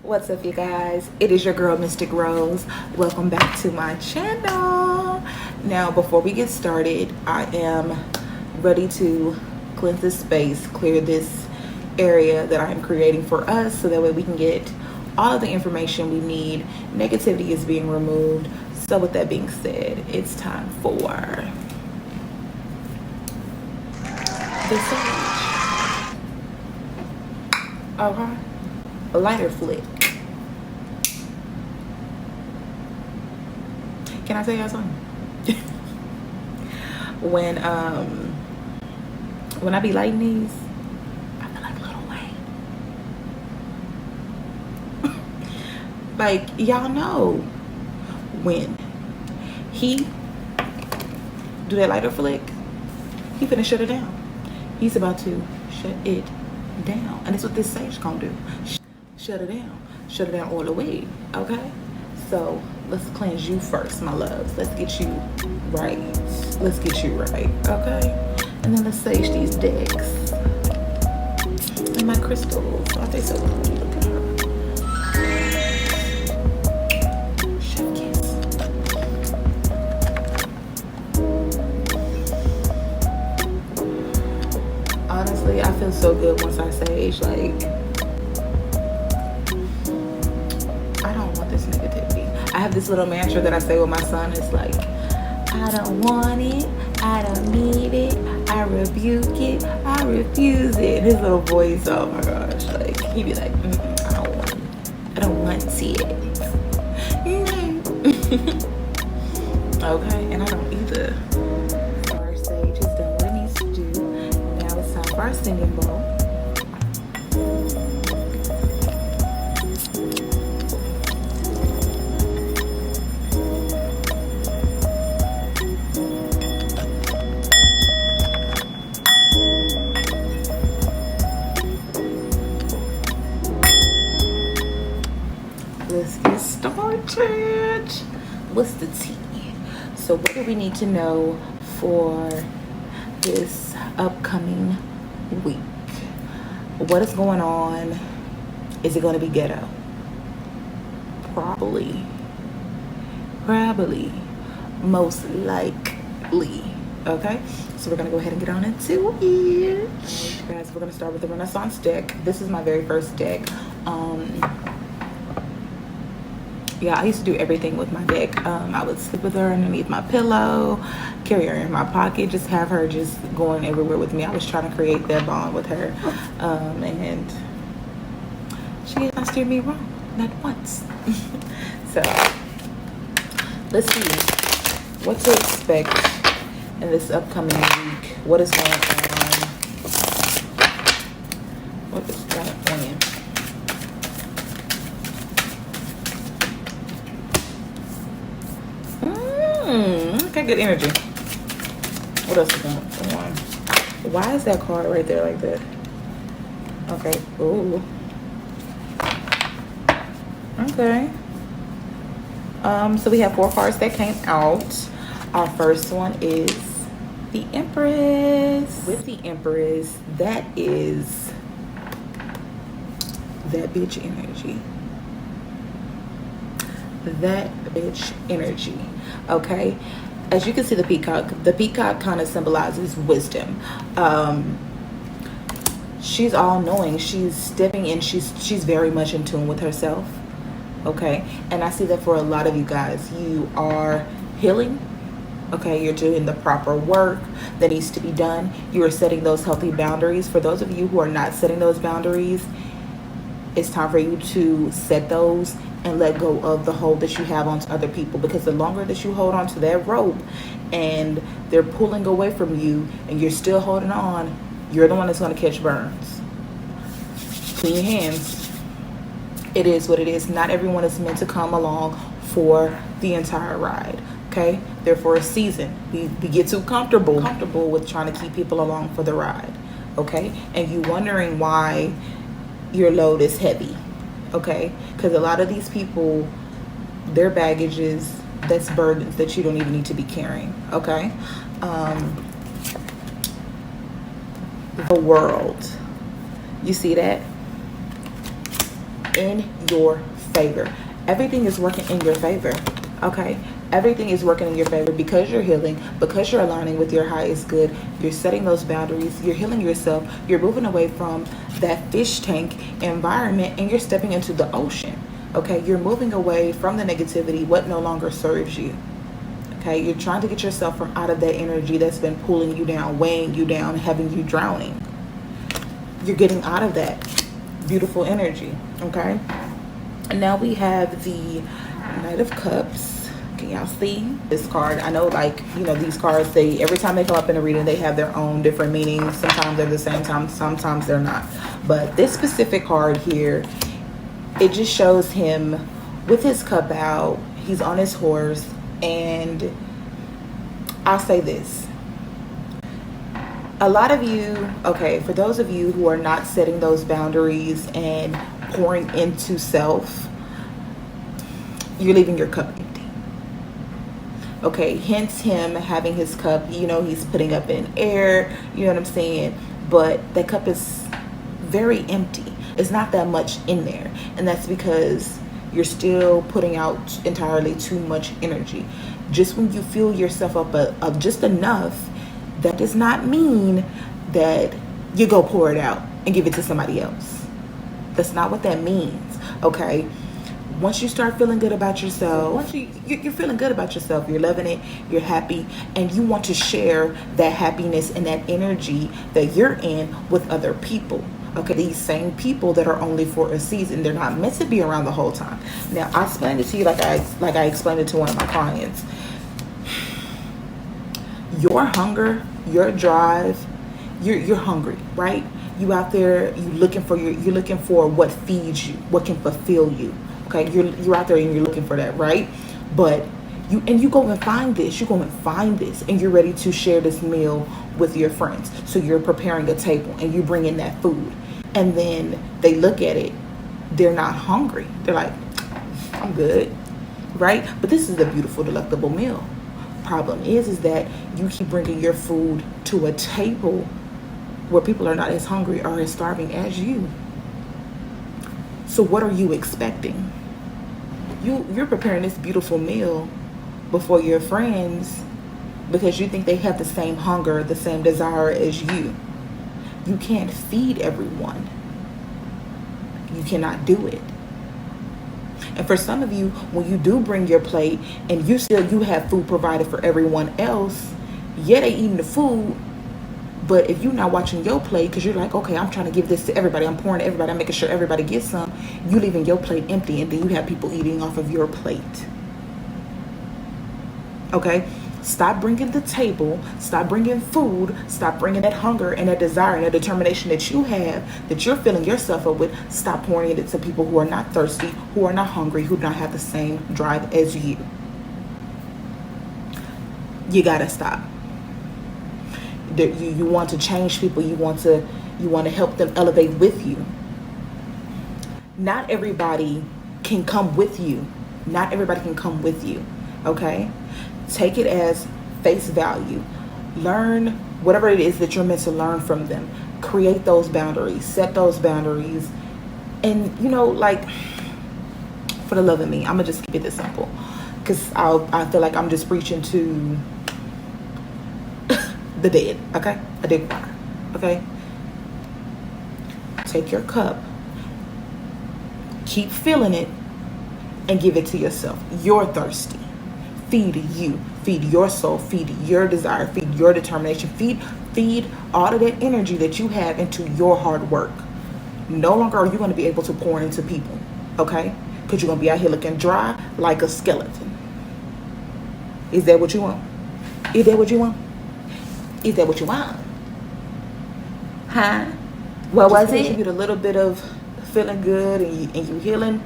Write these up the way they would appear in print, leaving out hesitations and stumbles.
What's up, you guys? It is your girl Mystïk Rosê. Welcome back to my channel. Now before we get started, I am ready to cleanse this space, clear this area that I am creating for us, so that way we can get all of the information we need. Negativity is being removed. So with that being said, it's time for the sage. Okay, a lighter flick. Can I tell y'all something? when I be lighting these, I feel like Lil Wayne. Like, y'all know when he do that lighter flick, he finna shut it down. He's about to shut it down, and that's what this sage gonna do. Shut it down all the way. Okay, so let's cleanse you first, my loves. Let's get you right. Okay, and then let's sage these decks and my crystals. Aren't they so pretty? Look at her. Chef kiss. Honestly, I feel so good once I sage. Like, I don't want this negativity. I have this little mantra that I say with my son. It's like, I don't want it, I don't need it, I rebuke it, I refuse it. His little voice, oh my gosh, like he be like, I don't want it, I don't want it. Okay, and I don't either. Our sage has done what it needs to do. Now it's time for our singing bowl. Let's get started. What's the tea? So what do we need to know for this upcoming week? What is going on? Is it going to be ghetto? Probably. Most likely. Okay, so we're gonna go ahead and get on into it. Guys, we're gonna start with the Renaissance deck. This is my very first deck. Yeah, I used to do everything with my deck. I would sleep with her underneath my pillow, carry her in my pocket, just have her just going everywhere with me. I was trying to create that bond with her, and she did not steer me wrong, not once. So let's see what to expect in this upcoming week. What is going on? What is going on? Okay, good energy. What else is going on? Why is that card right there like that? Okay. Ooh. Okay. So we have 4 cards that came out. Our first one is the Empress. With the Empress, that is that bitch energy. That bitch energy. Okay, as you can see, the peacock kind of symbolizes wisdom. She's all knowing, she's stepping in, she's very much in tune with herself. Okay, and I see that for a lot of you guys, you are healing. Okay, you're doing the proper work that needs to be done. You are setting those healthy boundaries. For those of you who are not setting those boundaries, it's time for you to set those and let go of the hold that you have onto other people, because the longer that you hold on to that rope and they're pulling away from you and you're still holding on, you're the one that's going to catch burns. Clean your hands. It is what it is. Not everyone is meant to come along for the entire ride. Okay, they're for a season. We get too comfortable with trying to keep people along for the ride. Okay, and you wondering why your load is heavy. Okay, because a lot of these people, their baggage is, that's burdens that you don't even need to be carrying. Okay, the world, you see that? in your favor. Everything is working in your favor, okay? Everything is working in your favor because you're healing, because you're aligning with your highest good. You're setting those boundaries. You're healing yourself. You're moving away from that fish tank environment and you're stepping into the ocean, okay? You're moving away from the negativity, what no longer serves you, okay? You're trying to get yourself from out of that energy that's been pulling you down, weighing you down, having you drowning. You're getting out of that beautiful energy, okay? And now we have the Knight of Cups. Can y'all see this card? I know, like, you know, these cards, they, every time they come up in a reading, they have their own different meanings. Sometimes they're the same time, sometimes they're not. But this specific card here, it just shows him with his cup out. He's on his horse, and I'll say this. A lot of you, okay, for those of you who are not setting those boundaries and pouring into self, you're leaving your cup empty. Okay, hence him having his cup, you know, he's putting up in air, you know what I'm saying? But that cup is very empty. It's not that much in there. And that's because you're still putting out entirely too much energy. Just when you fill yourself up of just enough, that does not mean that you go pour it out and give it to somebody else. That's not what that means, okay? Once you start feeling good about yourself, once you're feeling good about yourself, you're loving it, you're happy, and you want to share that happiness and that energy that you're in with other people. Okay, these same people that are only for a season, they're not meant to be around the whole time. Now, I explained it to you like I explained it to one of my clients. Your hunger, your drive, you're hungry, right? You out there, you're looking for what feeds you, what can fulfill you. Okay, you're out there and you're looking for that, right? But you go and find this, and you're ready to share this meal with your friends. So you're preparing a table and you bring in that food, and then they look at it, they're not hungry. They're like, I'm good, right? But this is a beautiful, delectable meal. Problem is that you keep bringing your food to a table where people are not as hungry or as starving as you. So what are you expecting? You're preparing this beautiful meal before your friends because you think they have the same hunger, the same desire as you. You can't feed everyone. You cannot do it. And for some of you, when you do bring your plate and you have food provided for everyone else, yeah, they eating the food, but if you're not watching your plate, because you're like, okay, I'm trying to give this to everybody, I'm pouring to everybody, I'm making sure everybody gets some, you leaving your plate empty, and then you have people eating off of your plate. Okay? Stop bringing the table, stop bringing food, stop bringing that hunger and that desire and that determination that you have, that you're filling yourself up with. Stop pouring it to people who are not thirsty, who are not hungry, who don't have the same drive as you. You gotta stop. You want to change people, you want to help them elevate with you. Not everybody can come with you. Not everybody can come with you. Okay? Take it as face value. Learn whatever it is that you're meant to learn from them. Create those boundaries. Set those boundaries. And, you know, like, for the love of me, I'm going to just keep it this simple. Because I feel like I'm just preaching to the dead. Okay? A dead choir. Okay? Take your cup. Keep filling it. And give it to yourself. You're thirsty. Feed you, feed your soul, feed your desire, feed your determination, feed all of that energy that you have into your hard work. No longer are you going to be able to pour into people, okay? Because you're going to be out here looking dry like a skeleton. Is that what you want? Is that what you want? Is that what you want? Huh? What was it? You get a little bit of feeling good and you healing.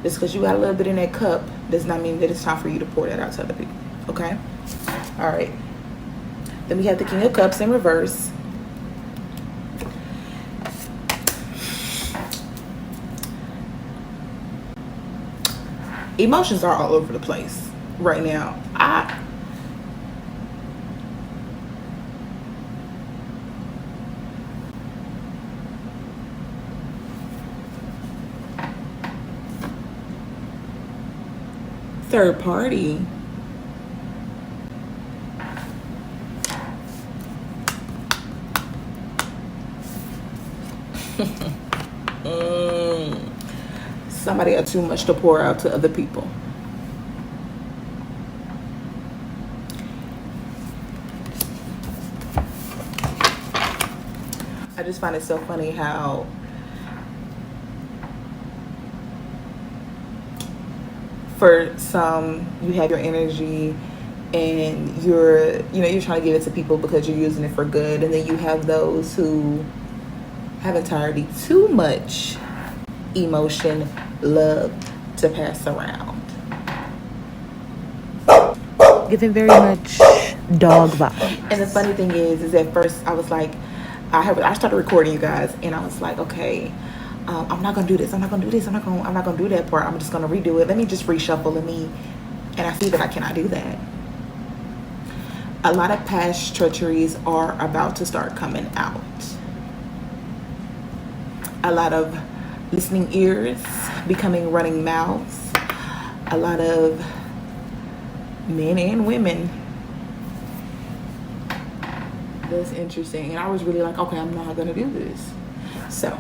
Just because you got a little bit in that cup does not mean that it's time for you to pour that out to other people. Okay? All right. Then we have the King of Cups in reverse. Emotions are all over the place right now. Third party. Somebody got too much to pour out to other people. I just find it so funny how for some you have your energy and you're trying to give it to people because you're using it for good, and then you have those who have entirely too much emotion, love to pass around, giving very much dog vibes. And the funny thing is at first I was like, I started recording, you guys, and I was like, okay, I'm not gonna do this. I'm not gonna do this. I'm not gonna do that part. I'm just gonna redo it. Let me just reshuffle. And I see that I cannot do that. A lot of past treacheries are about to start coming out. A lot of listening ears becoming running mouths. A lot of men and women. That's interesting. And I was really like, okay, I'm not gonna do this. So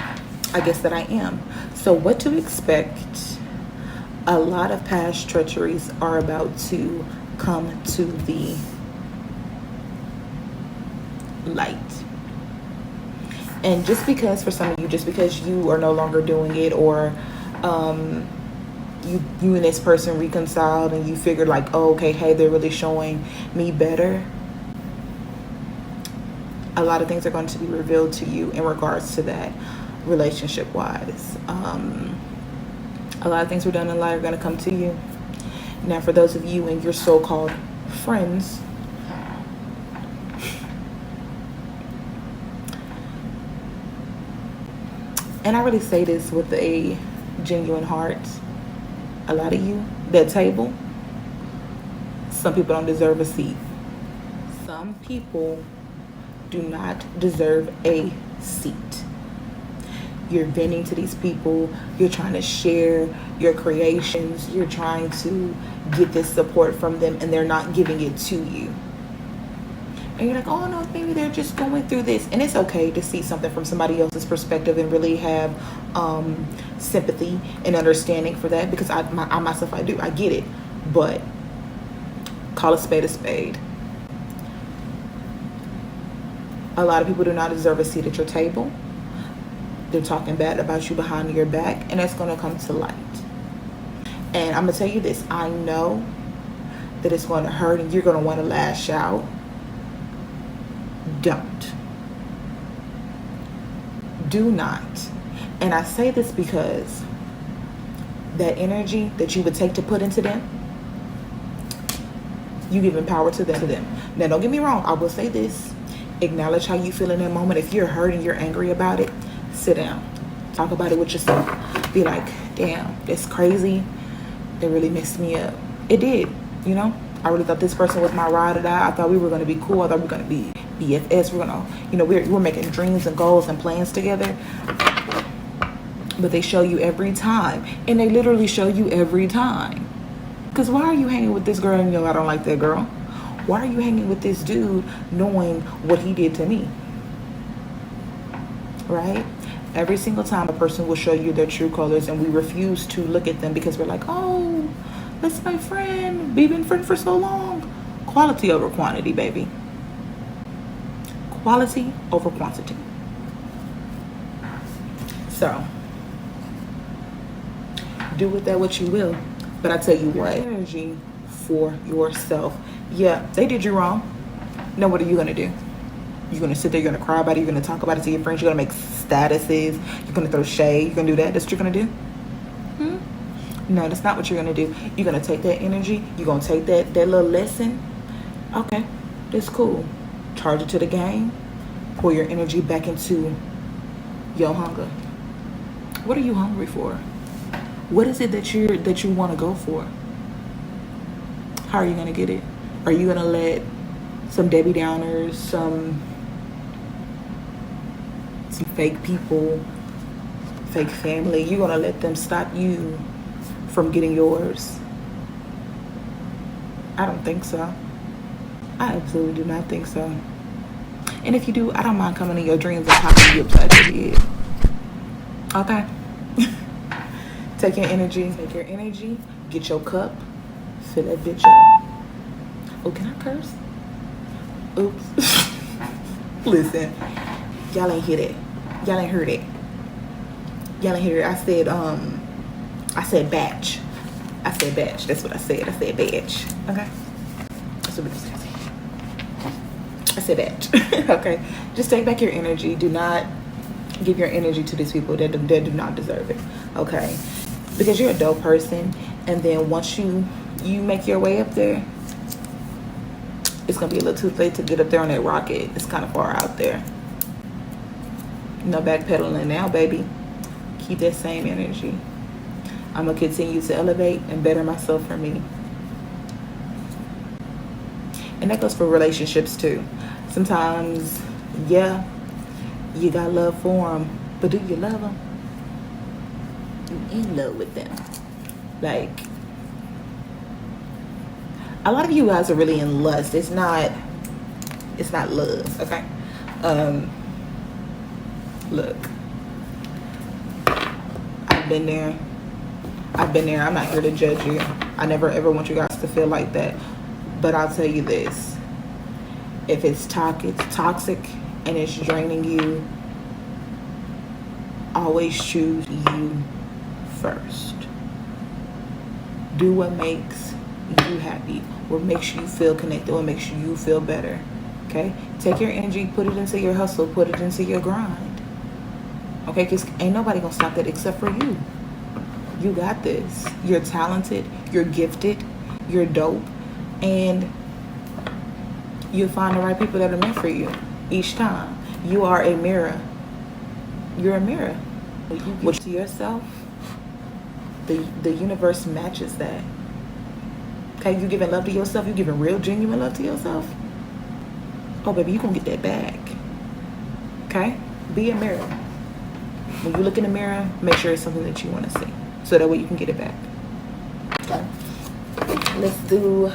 I guess that I am. So what to expect? A lot of past treacheries are about to come to the light. And just because for some of you, just because you are no longer doing it, or you and this person reconciled and you figured like, oh, okay, hey, they're really showing me better. A lot of things are going to be revealed to you in regards to that, relationship wise. A lot of things we're done in life are going to come to you. Now, for those of you and your so-called friends, and I really say this with a genuine heart, a lot of you, that table, some people don't deserve a seat. Some people do not deserve a seat. You're venting to these people. You're trying to share your creations. You're trying to get this support from them, and they're not giving it to you. And you're like, oh no, maybe they're just going through this. And it's okay to see something from somebody else's perspective and really have sympathy and understanding for that, because I myself, I do. I get it. But call a spade a spade. A lot of people do not deserve a seat at your table. They're talking bad about you behind your back, and that's going to come to light. And I'm going to tell you this. I know that it's going to hurt and you're going to want to lash out. Don't. Do not. And I say this because that energy that you would take to put into them, you giving power to them. Now, don't get me wrong. I will say this. Acknowledge how you feel in that moment. If you're hurt and you're angry about it, sit down. Talk about it with yourself. Be like, damn, that's crazy. It really messed me up. It did, you know? I really thought this person was my ride or die. I thought we were going to be cool. I thought we were going to be BFS. We're going to, we're making dreams and goals and plans together. But they show you every time. And they literally show you every time. Because why are you hanging with this girl and I don't like that girl? Why are you hanging with this dude knowing what he did to me? Right? Every single time a person will show you their true colors, and we refuse to look at them because we're like, oh, that's my friend. We've been friends for so long. Quality over quantity, baby. Quality over quantity. So, do with that what you will. But I tell you what, energy for yourself. Yeah, they did you wrong. Now what are you going to do? You're going to sit there, you're going to cry about it, you're going to talk about it to your friends, you're going to make statuses, you're going to throw shade, you're going to do that? That's what you're going to do? No, that's not what you're going to do. You're going to take that energy, you're going to take that little lesson. Okay, that's cool. Charge it to the game. Pour your energy back into your hunger. What are you hungry for? What is it that you want to go for? How are you going to get it? Are you going to let some Debbie Downers, some fake people, fake family, you're going to let them stop you from getting yours? I don't think so. I absolutely do not think so. And if you do, I don't mind coming in your dreams and popping you upside your head. Okay? Take your energy. Take your energy. Get your cup. Fill that bitch up. Oh, can I curse? Oops. Listen. Y'all ain't hear that. Y'all ain't heard it. Y'all ain't hear it. I said batch. I said batch. That's what I said. I said batch. Okay? That's what it says. I said batch. Okay? Just take back your energy. Do not give your energy to these people that do not deserve it. Okay? Because you're a dope person. And then once you make your way up there, it's going to be a little too late to get up there on that rocket. It's kind of far out there. No backpedaling now, baby. Keep that same energy. I'm going to continue to elevate and better myself for me. And that goes for relationships too. Sometimes, yeah, you got love for them, but do you love them? You in love with them. Like, a lot of you guys are really in lust. It's not love, okay? Look, I've been there. I'm not here to judge you. I never ever want you guys to feel like that. But I'll tell you this. If it's toxic and it's draining you, always choose you first. Do what makes you happy, what makes you feel connected, what makes you feel better. Okay? Take your energy, put it into your hustle, put it into your grind. Okay? Because ain't nobody gonna stop that except for you. You got this. You're talented, you're gifted, you're dope, and you'll find the right people that are meant for you each time. You are a mirror. You're a mirror. When you give to yourself, the universe matches that. Okay, you giving love to yourself, you giving real, genuine love to yourself. Oh, baby, you gonna get that back. Okay? Be a mirror. When you look in the mirror, make sure it's something that you want to see. So that way you can get it back. Okay. Let's do,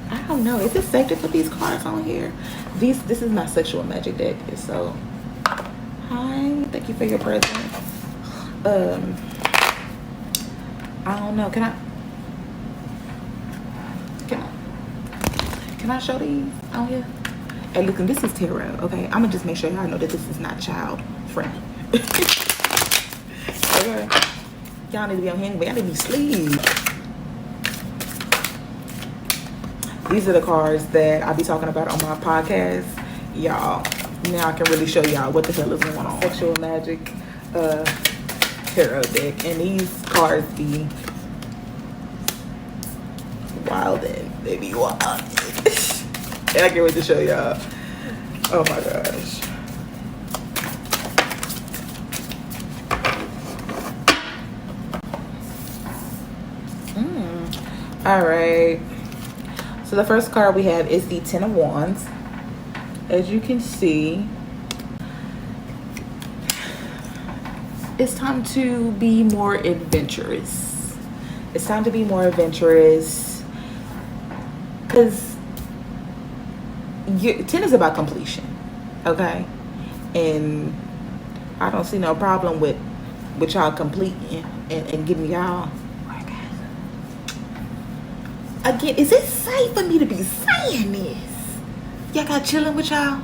I don't know, is it safe to put these cards on here? This is my sexual magic deck. So, hi, thank you for your presence. I don't know, can I show these on here? Hey, listen, this is tarot, okay? I'm gonna just make sure y'all know that this is not child friendly. Okay. Y'all need to be on hand, but y'all need to be asleep. These are the cards that I be talking about on my podcast. Y'all, now I can really show y'all what the hell is going on. Sexual magic tarot deck. And these cards be wildin'. They be wildin'. And I can't wait to show y'all. Oh my gosh. All right. So the first card we have is the Ten of Wands. As you can see, it's time to be more adventurous. It's time to be more adventurous because 10 is about completion, okay? And I don't see no problem with y'all completing and getting y'all. Again, is it safe for me to be saying this? Y'all got chilling with y'all?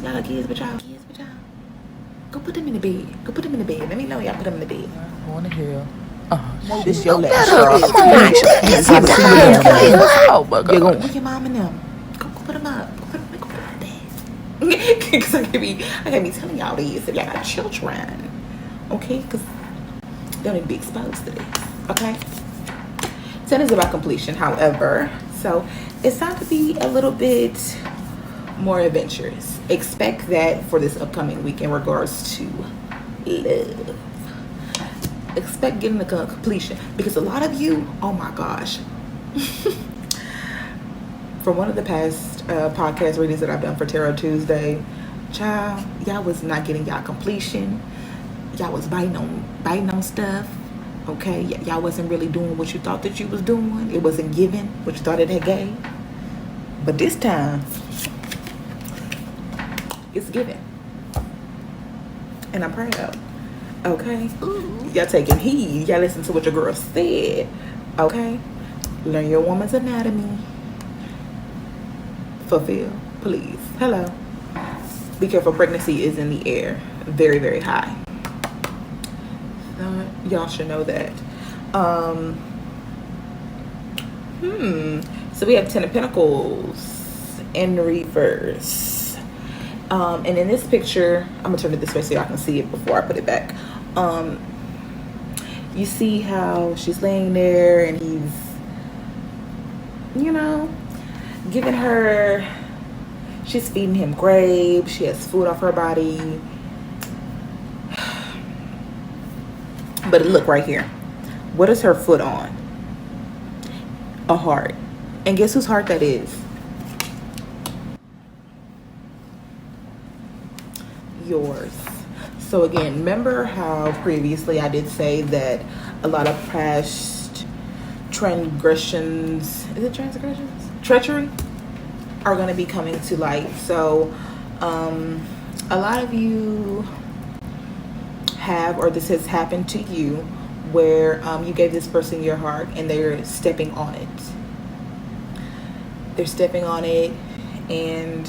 Y'all got kids with y'all? Go put them in the bed. Go put them in the bed. Let me know y'all put them in the bed. Going to hell. Oh, this your last straw. Oh my God. You're going with your mom and them. Go put them up. Go put them in the bed. Because I can't be telling y'all this if y'all got children. Okay? Because they don't need to be exposed to this. Okay? 10 is about completion, however, so it's time to be a little bit more adventurous. Expect that for this upcoming week in regards to love. Expect getting the completion because a lot of you, oh my gosh, from one of the past podcast readings that I've done for Tarot Tuesday, child, y'all was not getting y'all completion. Y'all was biting on stuff. Okay, y'all wasn't really doing what you thought that you was doing. It wasn't giving what you thought it had gave. But this time, it's giving. And I'm proud. Okay? Y'all taking heed. Y'all listen to what your girl said. Okay? Learn your woman's anatomy. Fulfill. Please. Hello. Be careful, pregnancy is in the air. Very, very high. Y'all should know that. So we have 10 of Pentacles in reverse. And in this picture, I'm gonna turn it this way so y'all can see it before I put it back. You see how she's laying there and he's, you know, giving her, she's feeding him grapes, she has food off her body. But look right here. What is her foot on? A heart. And guess whose heart that is? Yours. So again, remember how previously I did say that a lot of past transgressions, is it transgressions? Treachery are going to be coming to light. So a lot of you have, or this has happened to you, where you gave this person your heart and they're stepping on it. They're stepping on it, and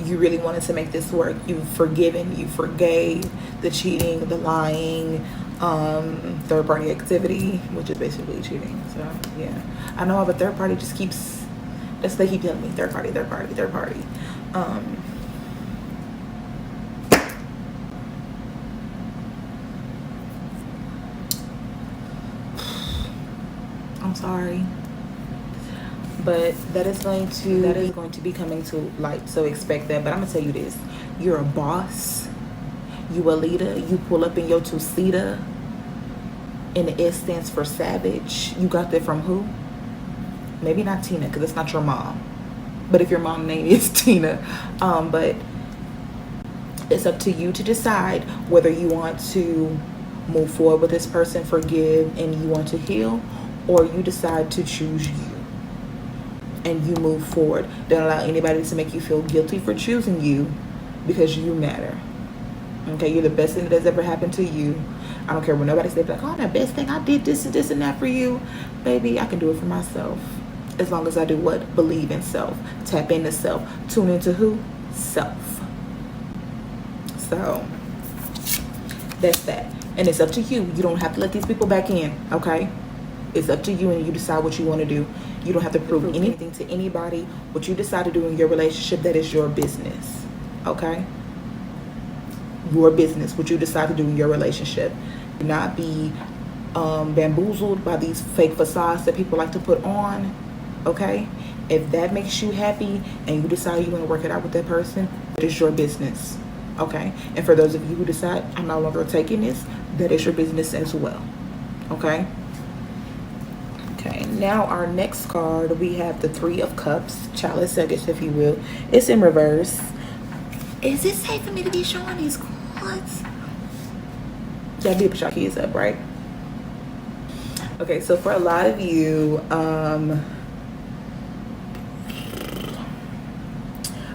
you really wanted to make this work. You've forgiven, you forgave the cheating, the lying, third party activity, which is basically cheating. So yeah, I know, but third party just keeps, they keep telling me third party, third party, third party. I'm sorry, but that is going to be coming to light, so expect that. But I'm gonna tell you this: you're a boss, you a leader. You pull up in your two-seater, and the S stands for savage. You got that from who? Maybe not Tina, because it's not your mom. But if your mom's name is Tina, but it's up to you to decide whether you want to move forward with this person, forgive, and you want to heal, or you decide to choose you and you move forward. Don't allow anybody to make you feel guilty for choosing you, because you matter. Okay, you're the best thing that has ever happened to you. I don't care what nobody says, like, oh, the best thing, I did this and this and that for you. Baby, I can do it for myself. As long as I do what? Believe in self. Tap into self. Tune into who? Self. So that's that. And it's up to you. You don't have to let these people back in, okay? It's up to you, and you decide what you want to do. You don't have to prove anything to anybody. What you decide to do in your relationship, that is your business, okay? Your business, what you decide to do in your relationship. Do not be bamboozled by these fake facades that people like to put on, okay? If that makes you happy and you decide you want to work it out with that person, that is your business, okay? And for those of you who decide, I'm no longer taking this, that is your business as well, okay? Okay, now our next card, we have the Three of Cups, chalice, I guess, if you will. It's in reverse. Is it safe for me to be showing these cards? Y'all be put your keys up, right? Okay, so for a lot of you,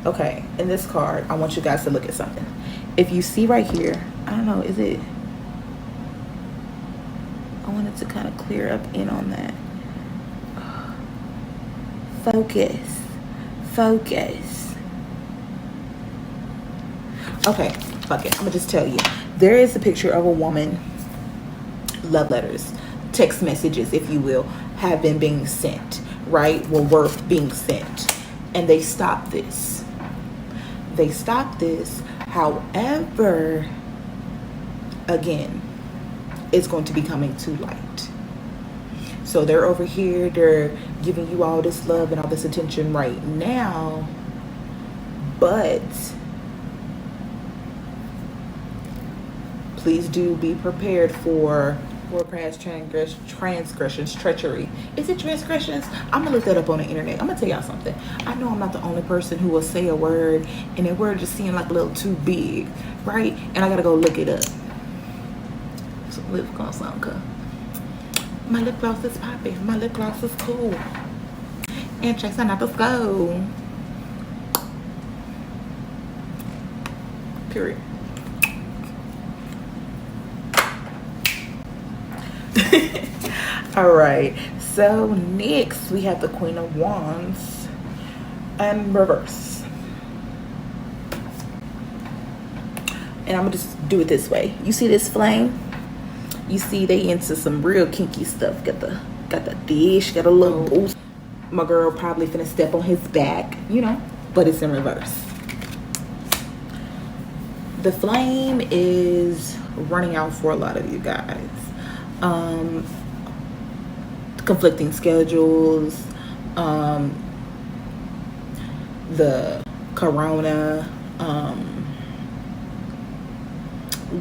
okay, in this card, I want you guys to look at something. If you see right here, I don't know, is it, I wanted to kind of clear up in on that. Focus. Focus. Okay, fuck it. I'm gonna just tell you. There is a picture of a woman. Love letters, text messages, if you will, have been being sent, right? Were being sent. And they stopped this. They stopped this. However, again, it's going to be coming to light. So they're over here, they're giving you all this love and all this attention right now, but please do be prepared for past transgressions, treachery. Is it transgressions? I'm gonna look that up on the internet. I'm gonna tell y'all something. I know I'm not the only person who will say a word and that word just seems like a little too big, right? And I gotta go look it up. Some lip gloss on, My lip gloss is popping. My lip gloss is cool. And chasing out the school. Period. All right. So next we have the Queen of Wands and reverse. And I'm gonna just do it this way. You see this flame? You see they into some real kinky stuff. Got the dish, got a little boost. My girl probably finna step on his back, you know, but it's in reverse. The flame is running out for a lot of you guys. Conflicting schedules, the corona,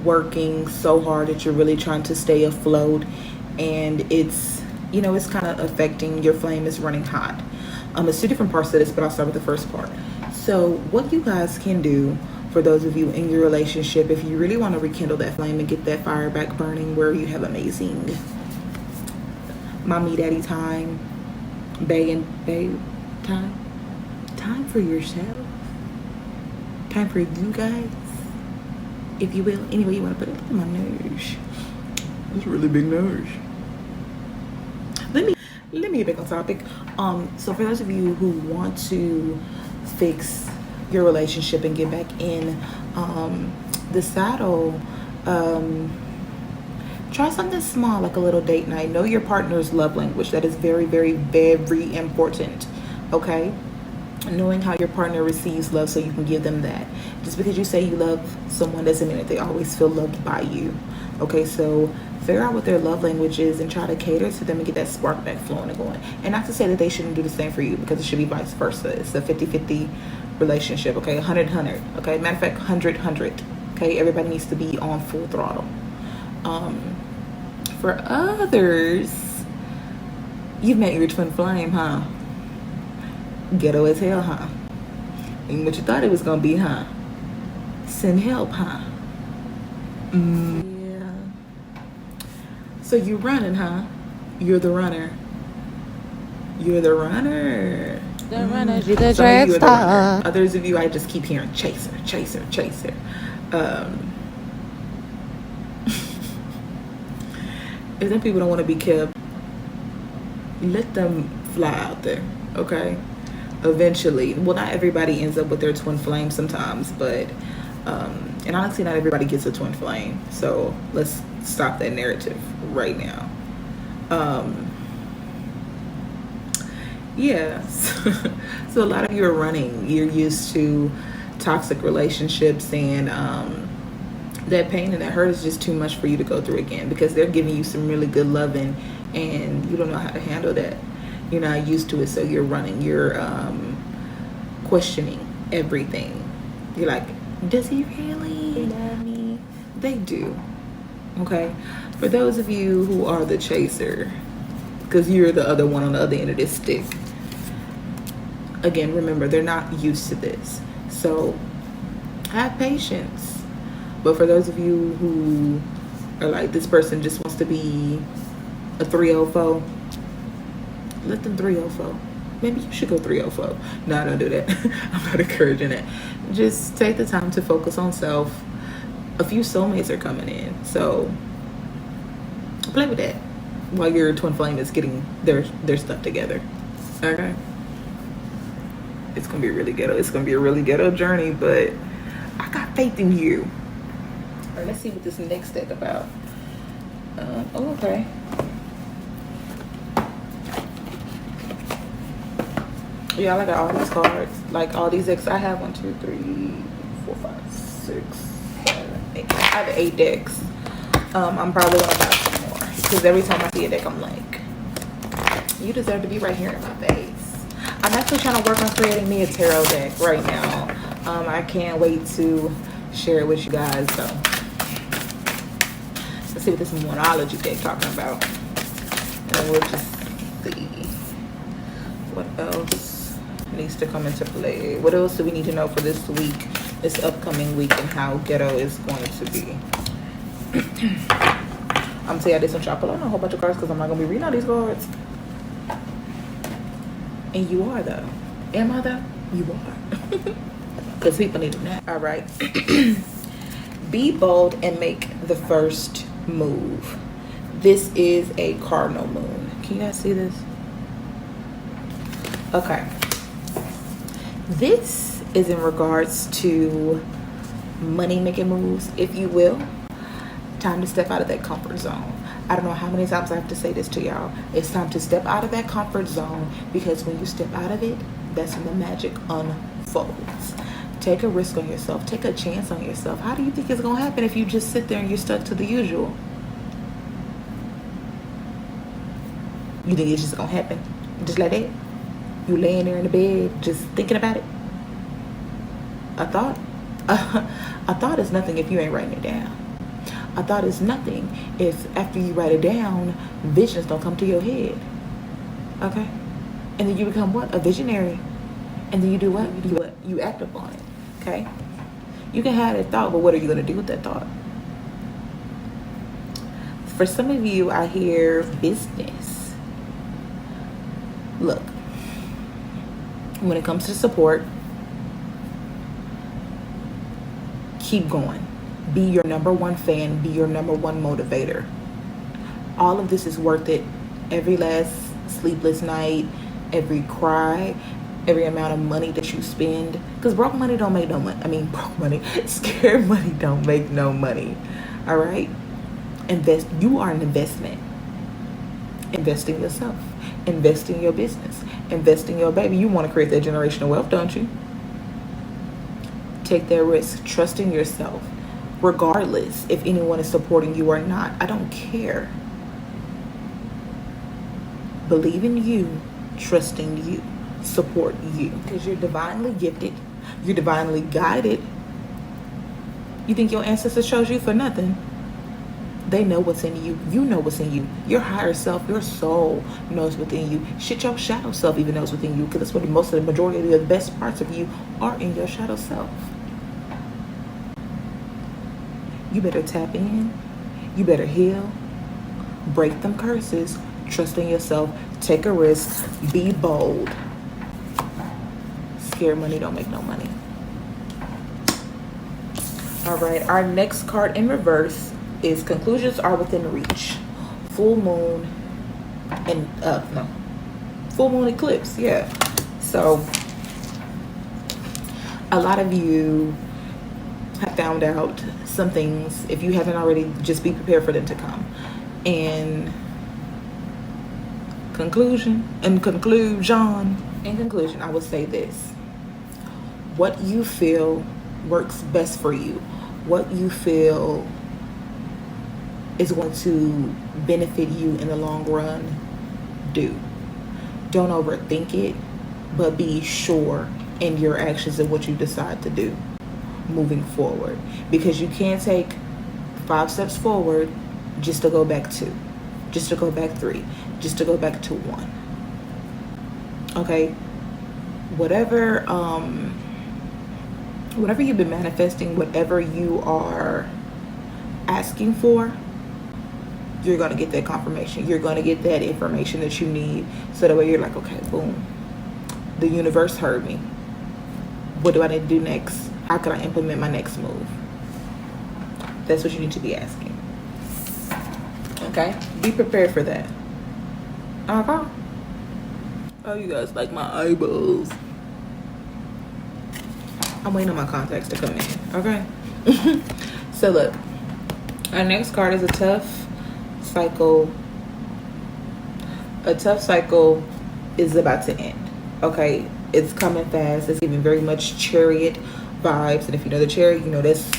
working so hard that you're really trying to stay afloat, and it's, you know, it's kind of affecting your flame. Is running hot. It's two different parts of this, but I'll start with the first part. So what you guys can do, for those of you in your relationship, if you really want to rekindle that flame and get that fire back burning, where you have amazing mommy daddy time, babe time for yourself, time for you guys, if you will. Anyway, you want to put it on my nose. It's a really big nose. Let me get back on topic. So for those of you who want to fix your relationship and get back in the saddle, try something small, like a little date night. Know your partner's love language. That is very, very, very important. Okay? Knowing how your partner receives love so you can give them that. Just because you say you love someone doesn't mean that they always feel loved by you. Okay, so figure out what their love language is and try to cater to them and get that spark back flowing and going. And not to say that they shouldn't do the same for you, because it should be vice versa. It's a 50-50 relationship, okay? 100-100, okay? Matter of fact, 100-100, okay? Everybody needs to be on full throttle. For others, you've met your twin flame, huh? Ghetto as hell, huh? And what you thought it was gonna be, huh? Send help, huh? Yeah. So you're running, huh? You're the runner. You're the runner. The runner, you're the Some of drag you are the star. runner. Others of you, I just keep hearing chaser, chaser, chaser. If them people don't want to be kept, let them fly out there, okay? Eventually, well, not everybody ends up with their twin flame sometimes, but and honestly, not everybody gets a twin flame. So let's stop that narrative right now. Yeah. So a lot of you are running. You're used to toxic relationships, and that pain and that hurt is just too much for you to go through again, because they're giving you some really good loving and you don't know how to handle that. You're not used to it, so you're running. You're questioning everything. You're like, does he really love me? They do. Okay? For those of you who are the chaser, because you're the other one on the other end of this stick, again, remember, they're not used to this. So have patience. But for those of you who are like, this person just wants to be a 304, let them 304. Maybe you should go 304. No, don't do that. I'm not encouraging it. Just take the time to focus on self. A few soulmates are coming in, so play with that while your twin flame is getting their stuff together. Okay? It's gonna be really ghetto. It's gonna be a really ghetto journey, but I got faith in you. All right, let's see what this next deck about. Okay. Yeah, I got all these cards. Like all these decks. I have 1, 2, 3, 4, 5, 6, 7, 8. I have 8 decks. I'm probably gonna buy some more, because every time I see a deck, I'm like, you deserve to be right here in my face. I'm actually trying to work on creating me a tarot deck right now. I can't wait to share it with you guys. So let's see what this monology deck talking about, and we'll just see what else needs to come into play. What else do we need to know for this week, this upcoming week, and how ghetto is going to be? I'm gonna tell you this one, y'all pull out a whole bunch of cards because I'm not gonna be reading all these cards. And you are though. Am I though? You are. Because people need to know. All right. Be bold and make the first move. This is a cardinal moon. Can you guys see this? Okay. This is in regards to money making moves, if you will. Time to step out of that comfort zone. I don't know how many times I have to say this to y'all. It's time to step out of that comfort zone, because when you step out of it, that's when the magic unfolds. Take a risk on yourself. Take a chance on yourself. How do you think it's going to happen if you just sit there and you're stuck to the usual? You think it's just going to happen just like that? You laying there in the bed just thinking about it? A thought? A thought is nothing if you ain't writing it down. A thought is nothing if after you write it down, visions don't come to your head. Okay? And then you become what? A visionary. And then you do what? You act upon it. Okay? You can have that thought, but what are you going to do with that thought? For some of you, I hear business. Look, when it comes to support, keep going. Be your number one fan. Be your number one motivator. All of this is worth it. Every last sleepless night, every cry, every amount of money that you spend. Because broke money don't make no money. Broke money, scared money don't make no money. All right? Invest. You are an investment. Invest in yourself. Invest in your business. Invest in your baby. You want to create that generational wealth, don't you? Take that risk. Trust in yourself. Regardless if anyone is supporting you or not. I don't care. Believe in you. Trust in you. Support you. Because you're divinely gifted. You're divinely guided. You think your ancestors chose you for nothing? They know what's in you. You know what's in you. Your higher self, your soul knows within you. Shit, your shadow self even knows within you. Because that's what most of the majority of the best parts of you are in your shadow self. You better tap in. You better heal. Break them curses. Trust in yourself. Take a risk. Be bold. Scared money don't make no money. All right. Our next card in reverse is conclusions are within reach. Full moon and full moon eclipse. Yeah. So a lot of you have found out some things. If you haven't already, just be prepared for them to come. In conclusion, I would say this: what you feel works best for you, what you feel is going to benefit you in the long run, do. Don't overthink it, but be sure in your actions of what you decide to do moving forward, because you can't take 5 steps forward just to go back 2, just to go back 3, just to go back to 1. Okay? Whatever you've been manifesting, whatever you are asking for, you're going to get that confirmation. You're going to get that information that you need, so that way you're like, okay, boom, the universe heard me. What do I need to do next? How can I implement my next move? That's what you need to be asking. Okay? Be prepared for that. Okay? Oh, you guys like my eyeballs. I'm waiting on my contacts to come in. Okay? So look, our next card is a tough cycle. A tough cycle is about to end. Okay? It's coming fast. It's giving very much Chariot vibes. And if you know the Chariot, you know that's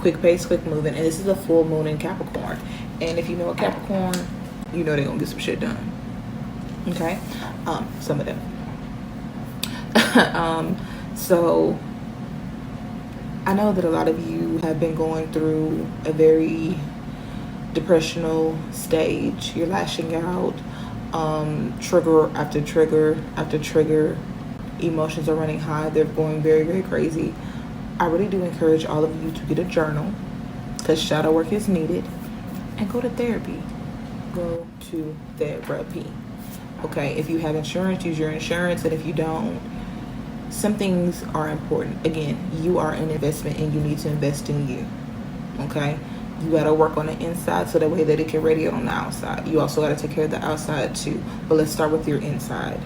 quick pace, quick moving. And this is a full moon in Capricorn. And if you know a Capricorn, you know they're going to get some shit done. Okay? Some of them. So I know that a lot of you have been going through a very depressional stage. You're lashing out, trigger after trigger after trigger. Emotions are running high. They're going very, very crazy. I really do encourage all of you to get a journal, because shadow work is needed. and go to therapy. Go to therapy. Okay, if you have insurance, use your insurance, and if you don't, some things are important. Again, you are an investment and you need to invest in you. Okay, you got to work on the inside so that way that it can radiate on the outside. You also got to take care of the outside too, but let's start with your inside.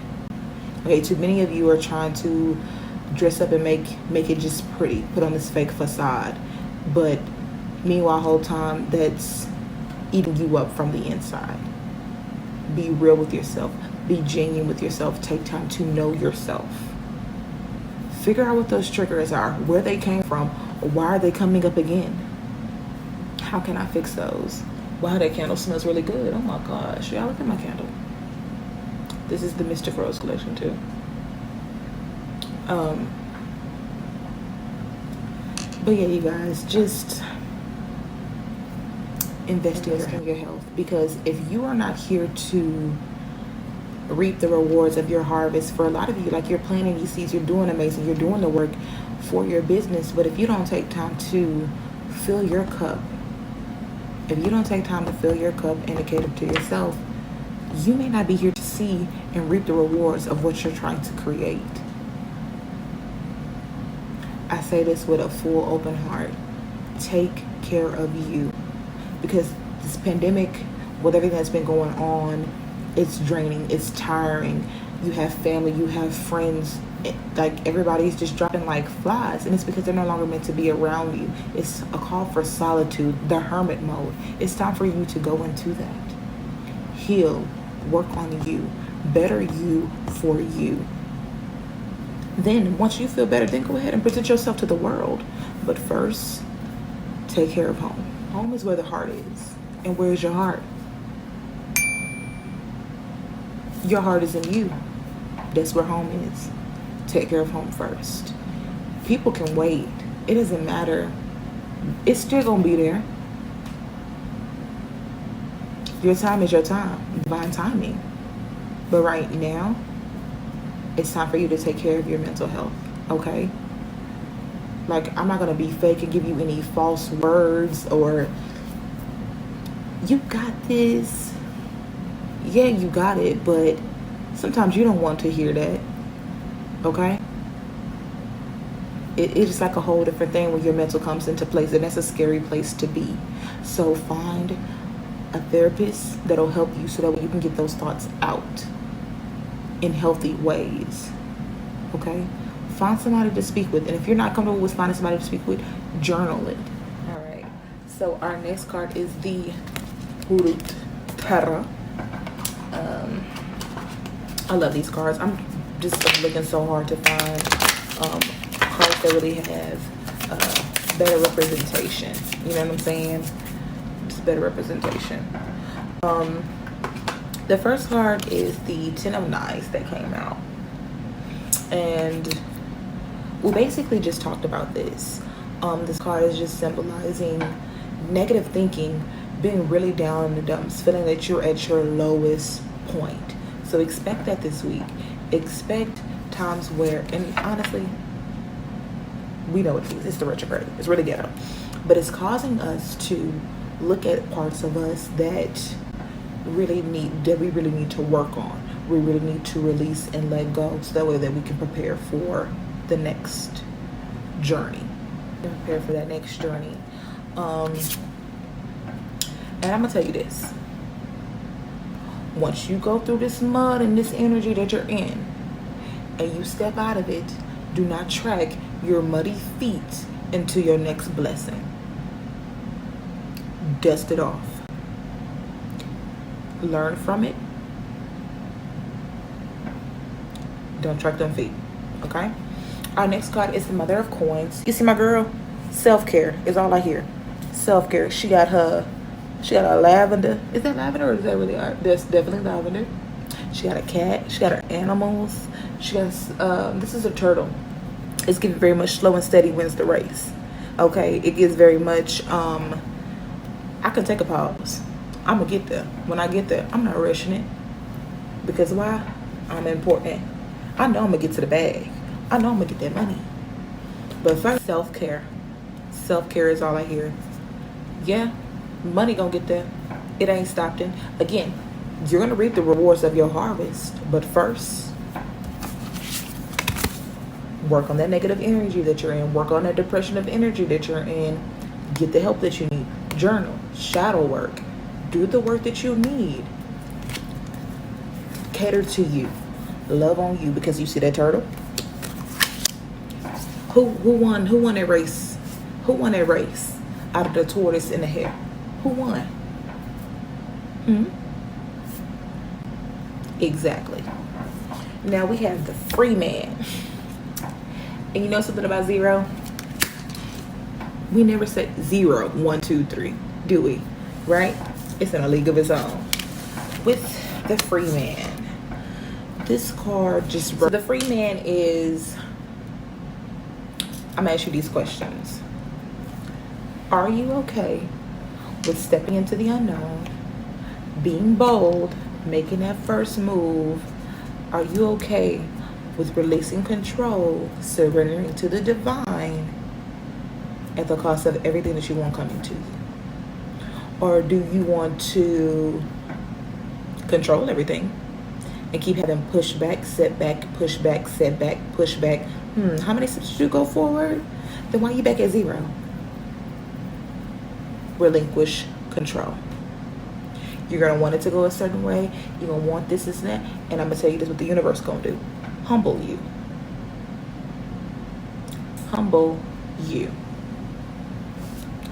Okay, too many of you are trying to dress up and make it just pretty, put on this fake facade, but meanwhile whole time that's eating you up from the inside. Be real with yourself, be genuine with yourself, take time to know yourself. Figure out what those triggers are, where they came from, why are they coming up again? How can I fix those? Wow, that candle smells really good. Oh my gosh, y'all look at my candle. This is the Mystïk Rosê collection too. But yeah, you guys, just invest in your health, because if you are not here to reap the rewards of your harvest, for a lot of you, like, you're planting these seeds, you're doing amazing, you're doing the work for your business, but if you don't take time to fill your cup, if you don't take time to fill your cup and to cater to yourself, you may not be here to see and reap the rewards of what you're trying to create. I say this with a full open heart. Take care of you, because this pandemic, with everything that's been going on, it's draining, it's tiring. You have family, you have friends, like, everybody's just dropping like flies, and it's because they're no longer meant to be around you. It's a call for solitude, the hermit mode. It's time for you to go into that. Heal, work on you, better you for you. Then once you feel better, then go ahead and present yourself to the world. But first, take care of home. Home is where the heart is. And where's your heart? Your heart is in you. That's where home is. Take care of home first. People can wait. It doesn't matter. It's still gonna be there. Your time is your time. Divine timing. But right now, it's time for you to take care of your mental health, okay? Like, I'm not gonna be fake and give you any false words or, you got this. Yeah, you got it, but sometimes you don't want to hear that, okay? It's like a whole different thing when your mental comes into place, and that's a scary place to be. So find a therapist that'll help you so that you can get those thoughts out in healthy ways, okay? Find somebody to speak with, and if you're not comfortable with finding somebody to speak with, journal it. All right, so our next card is the Hurut Terra. I love these cards. I'm just looking so hard to find cards that really have better representation. You know what I'm saying? Just better representation. The first card is the Ten of Knives that came out. And we basically just talked about this. This card is just symbolizing negative thinking, being really down in the dumps, feeling that you're at your lowest point. So expect that this week. Expect times where, and honestly, we know it is. It's the retrograde. It's really ghetto. But it's causing us to look at parts of us that we really need to work on. We really need to release and let go, so that way that we can prepare for the next journey. Prepare for that next journey. And I'm gonna tell you this. Once you go through this mud and this energy that you're in, and you step out of it, do not track your muddy feet into your next blessing. Dust it off. Learn from it. Don't track them feet, okay? Our next card is the Mother of Coins. You see my girl? Self-care is all I hear. Self-care. She got a lavender. Is that lavender or is that really art? That's definitely lavender. She got a cat. She got her animals. She has, this is a turtle. It's giving very much slow and steady wins the race. Okay, it gives very much, I can take a pause. I'm gonna get there. When I get there, I'm not rushing it. Because why? I'm important. I know I'm gonna get to the bag. I know I'm gonna get that money. But first, self-care. Self-care is all I hear. Yeah, money gonna get there. It ain't stopping. Again, you're going to reap the rewards of your harvest. But first, work on that negative energy that you're in. Work on that depression of energy that you're in. Get the help that you need. Journal. Shadow work. Do the work that you need. Cater to you. Love on you. Because you see that turtle? Who won? Who won that race? Who won that race out of the tortoise and the hare? Who won? Exactly. Now we have the free man. And you know something about zero? We never say 0, 1, 2, 3, do we? Right? It's in a league of its own. With the free man, this card just... So the free man is... I'm gonna ask you these questions. Are you okay with stepping into the unknown, being bold, making that first move? Are you okay with releasing control, surrendering to the divine at the cost of everything that you want coming to you? Or do you want to control everything and keep having pushback, setback, pushback, setback, pushback? How many steps did you go forward? Then why are you back at 0? Relinquish control. You're going to want it to go a certain way. You're going to want this and that. And I'm going to tell you this, what the universe going to do. Humble you. Humble you.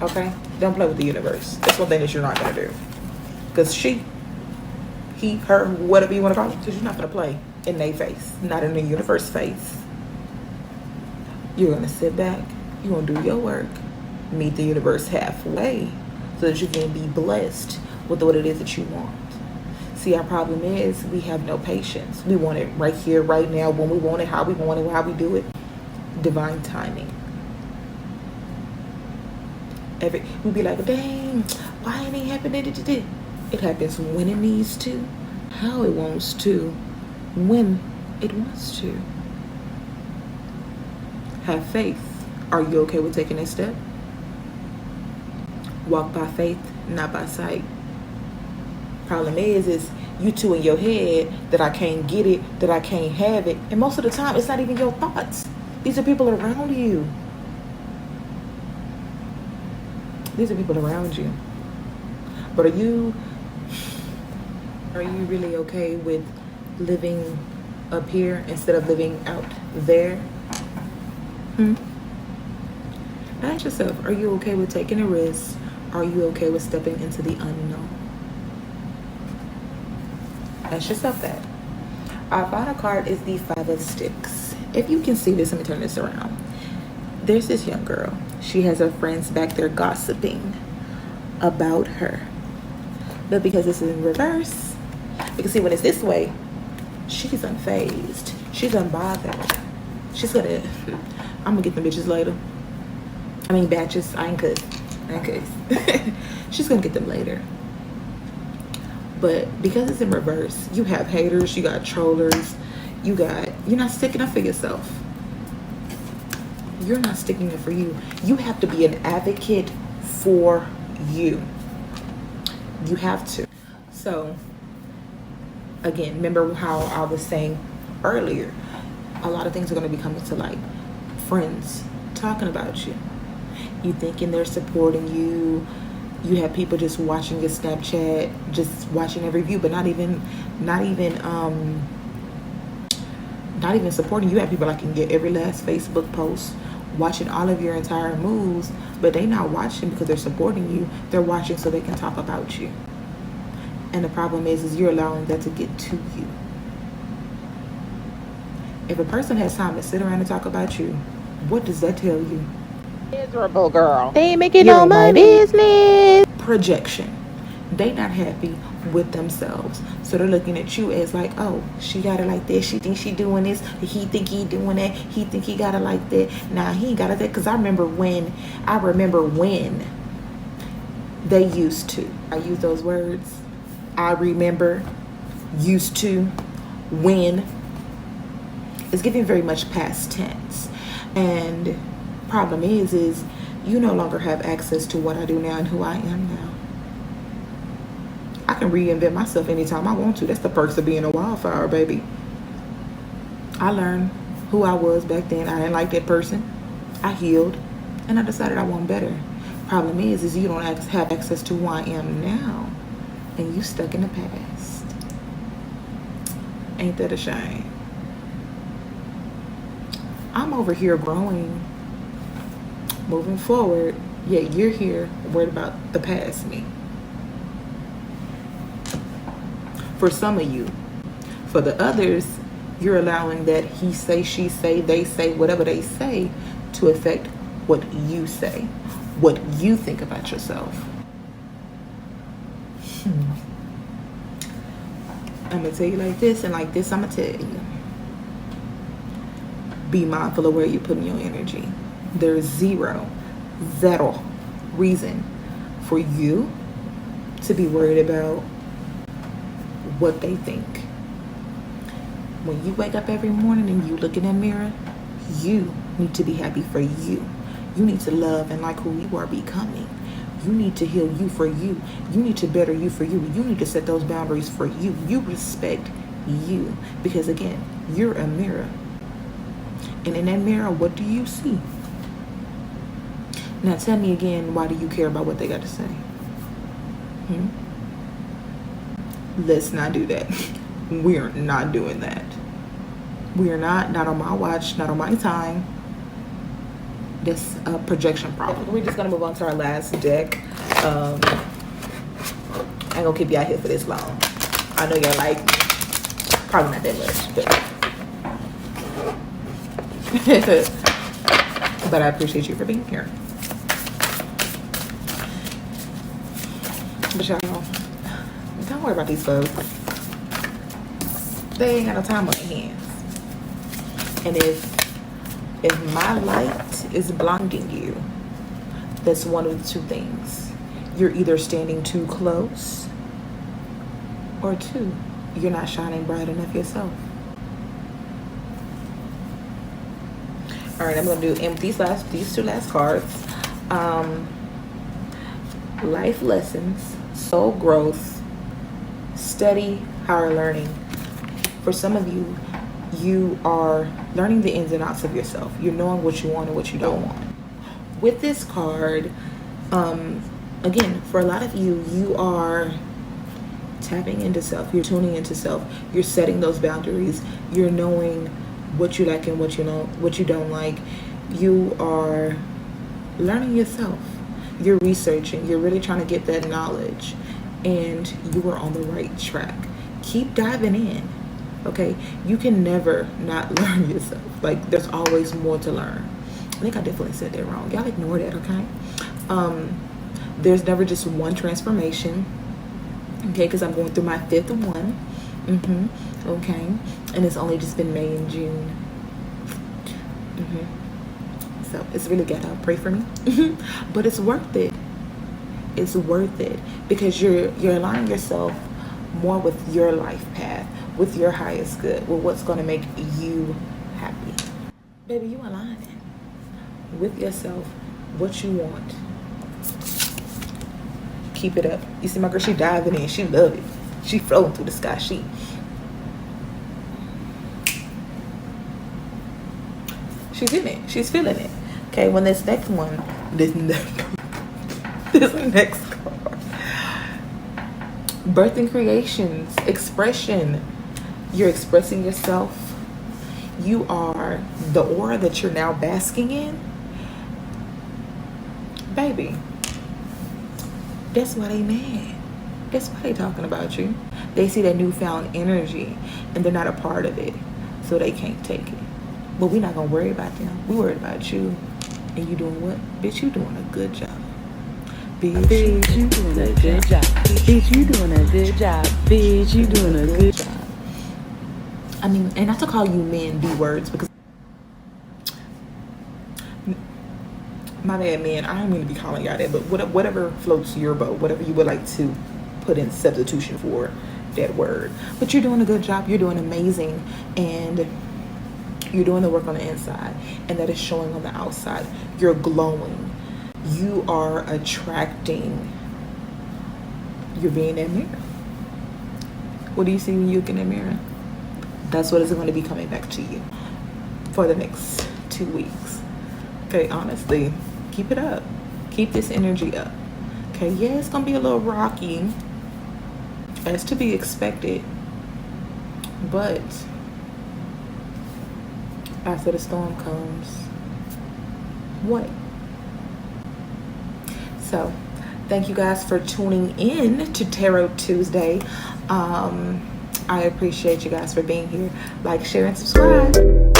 Okay? Don't play with the universe. That's one thing that you're not going to do. Because she, he, her, whatever you want to call it, because you're not going to play in their face. Not in the universe face. You're going to sit back. You're going to do your work. Meet the universe halfway so that you can be blessed with what it is that you want. See, our problem is we have no patience. We want it right here, right now, when we want it, how we want it, how we do it. Divine timing. We'd be like, dang, why ain't it happening? It happens when it needs to, how it wants to, when it wants to. Have faith. Are you okay with taking that step? Walk by faith, not by sight. Problem is you two in your head that I can't get it, that I can't have it. And most of the time, it's not even your thoughts. These are people around you. These are people around you. But are you really okay with living up here instead of living out there? Ask yourself, are you okay with taking a risk? Are you okay with stepping into the unknown? Ask yourself that. Our final card is the 5 of Sticks. If you can see this, let me turn this around. There's this young girl. She has her friends back there gossiping about her. But because this is in reverse, you can see when it's this way, she's unfazed. She's unbothered. She's gonna... I'm gonna get them bitches later. I mean batches. I ain't good. She's gonna get them later. But because it's in reverse, you have haters, you got trollers, you're not sticking up for yourself. You're not sticking up for you. You have to be an advocate for you. You have to. So again, remember how I was saying earlier, a lot of things are going to be coming to light. Friends talking about you. You thinking they're supporting you. You have people just watching your Snapchat, just watching every view, but not even supporting you. You have people like in your every last Facebook post, watching all of your entire moves, but they not watching because they're supporting you. They're watching so they can talk about you. And the problem is you're allowing that to get to you. If a person has time to sit around and talk about you, what does that tell you? Miserable girl. They ain't making You're no in money. business. Projection. They not happy with themselves. So they're looking at you as like, oh, she got it like this. She thinks she doing this. He think he doing that. He think he got it like that. Nah, he ain't got it that. Because I remember when they used to. I use those words. I remember, used to, when. It's giving very much past tense. And problem is you no longer have access to what I do now and who I am now. I can reinvent myself anytime I want to. That's the perks of being a wildfire, baby. I learned who I was back then. I didn't like that person. I healed, and I decided I want better. Problem is you don't have access to who I am now, and you stuck in the past. Ain't that a shame? I'm over here growing, moving forward, yet you're here worried about the past me. For some of you. For the others, you're allowing that he say, she say, they say, whatever they say to affect what you say, what you think about yourself. I'm going to tell you like this, and like this I'm going to tell you. Be mindful of where you're putting your energy. There's zero reason for you to be worried about what they think. When you wake up every morning and you look in that mirror, you need to be happy for you. You need to love and like who you are becoming. You need to heal you for you. You need to better you for you. You need to set those boundaries for you. You respect you. Because again, you're a mirror. And in that mirror, what do you see? Now tell me again, why do you care about what they got to say? Let's not do that. We are not doing that. We are not on my watch, not on my time. That's a projection problem. We're just gonna move on to our last deck. I ain't gonna keep y'all here for this long. I know y'all like me. Probably not that much, but I appreciate you for being here. But y'all, don't worry about these folks. They ain't got no time on their hands. And if my light is blinding you, that's one of the two things. You're either standing too close, or two, you're not shining bright enough yourself. All right, I'm gonna do these two last cards. Life lessons, soul growth, steady higher learning. For some of you, you are learning the ins and outs of yourself. You're knowing what you want and what you don't want. With this card, again, for a lot of you, you are tapping into self. You're tuning into self. You're setting those boundaries. You're knowing what you like and what you don't like. You are learning yourself. You're researching. You're really trying to get that knowledge, and you are on the right track. Keep diving in. Okay, you can never not learn yourself. Like, there's always more to learn. I think I definitely said that wrong. Y'all ignore that, okay? There's never just one transformation. Okay, because I'm going through my 5th one. Okay, and it's only just been May and June. So it's really ghetto. Pray for me. But it's worth it. It's worth it because you're aligning yourself more with your life path, with your highest good, with what's going to make you happy. Baby, you aligning with yourself, what you want. Keep it up. You see my girl, she diving in. She love it. She floating through the sky. She's in it. She's feeling it. Okay, when this next one, this next card. Birth and creations, expression. You're expressing yourself. You are the aura that you're now basking in. Baby, that's why they mad. That's why they talking about you. They see that newfound energy and they're not a part of it, so they can't take it. But we're not gonna worry about them. We worried about you. And you doing what? Bitch, you doing a good job. Bitch, you doing a good job. Bitch, you doing a good job. Bitch, you doing a good job. I mean, and not to call you men B words, because my bad, men. I don't mean to be calling y'all that, but whatever floats your boat, whatever you would like to put in substitution for that word. But you're doing a good job. You're doing amazing, and you're doing the work on the inside, and that is showing on the outside. You're glowing. You are attracting. You're being that mirror. What do you see when you look in the mirror? That's what is going to be coming back to you for the next 2 weeks. Okay, honestly, keep it up. Keep this energy up. Okay, yeah, it's going to be a little rocky, as to be expected. But after the storm comes, what? So, thank you guys for tuning in to Tarot Tuesday. I appreciate you guys for being here. Like, share, and subscribe.